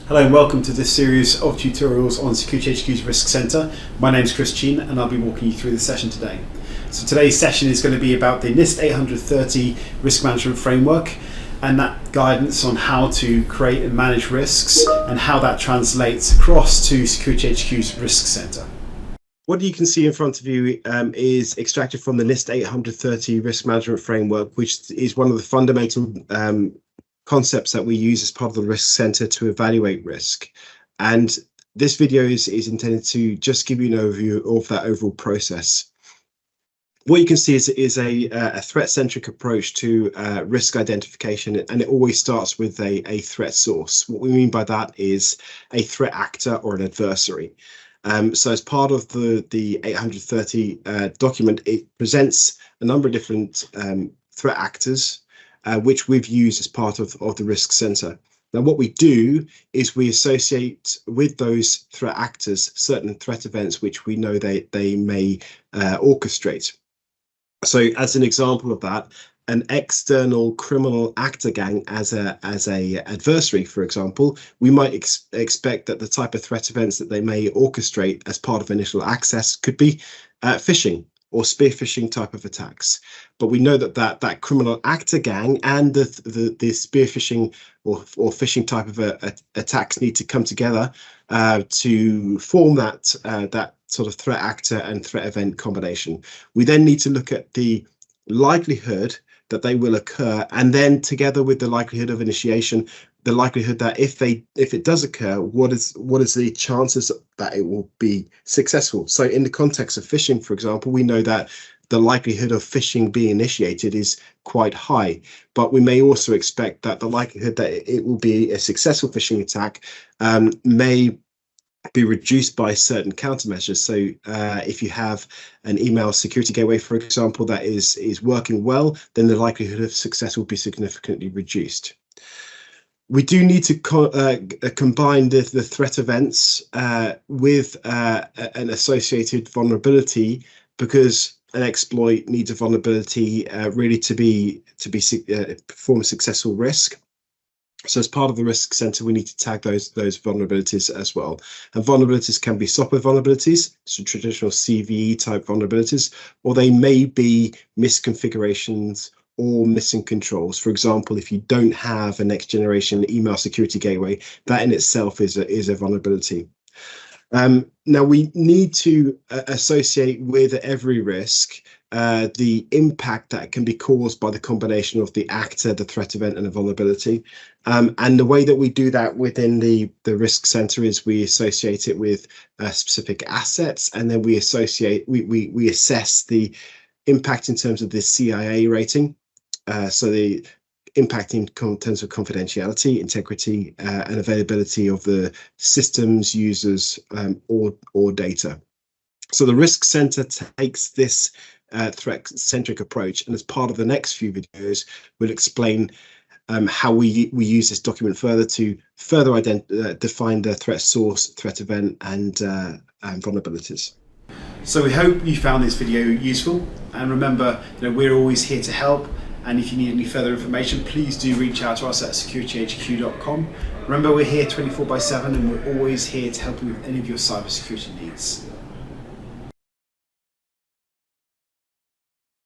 Hello and welcome to this series of tutorials on SecurityHQ's Risk Center. My name is Chris Cheyne and I'll be walking you through the session today. So today's session is going to be about the NIST 830 Risk Management Framework and that guidance on how to create and manage risks and how that translates across to SecurityHQ's Risk Center. What you can see in front of you is extracted from the NIST 830 Risk Management Framework, which is one of the fundamental concepts that we use as part of the Risk Center to evaluate risk. And this video is intended to just give you an overview of that overall process. What you can see is a threat-centric approach to risk identification, and it always starts with a threat source. What we mean by that is a threat actor or an adversary. So as part of the 830 document, it presents a number of different threat actors, which we've used as part of the Risk Center. Now, what we do is we associate with those threat actors certain threat events which we know they may orchestrate. So as an example of that, an external criminal actor gang as a adversary, for example, we might expect that the type of threat events that they may orchestrate as part of initial access could be phishing or spear phishing type of attacks. But we know that criminal actor gang and the spear phishing or phishing type of attacks need to come together to form that sort of threat actor and threat event combination. We then need to look at the likelihood that they will occur, and then together with the likelihood of initiation, the likelihood that if it does occur, what is the chances that it will be successful. So in the context of phishing, for example, we know that the likelihood of phishing being initiated is quite high, but we may also expect that the likelihood that it will be a successful phishing attack may be reduced by certain countermeasures. So if you have an email security gateway, for example, that is working well, then the likelihood of success will be significantly reduced. We do need to combine the threat events with an associated vulnerability, because an exploit needs a vulnerability really to perform a successful risk. So as part of the Risk Center, we need to tag those vulnerabilities as well. And vulnerabilities can be software vulnerabilities, so traditional CVE type vulnerabilities, or they may be misconfigurations or missing controls. For example, if you don't have a next generation email security gateway, that in itself is a vulnerability. Now we need to associate with every risk the impact that can be caused by the combination of the actor, the threat event, and the vulnerability. And the way that we do that within the Risk Center is we associate it with specific assets, and then we assess the impact in terms of the CIA rating. So the impact in terms of confidentiality, integrity, and availability of the systems, users, or data. So the Risk Center takes this threat-centric approach, and as part of the next few videos, we'll explain how we use this document further to further define the threat source, threat event, and vulnerabilities. So we hope you found this video useful, and remember, we're always here to help. And if you need any further information, please do reach out to us at securityhq.com. Remember, we're here 24/7 and we're always here to help you with any of your cybersecurity needs.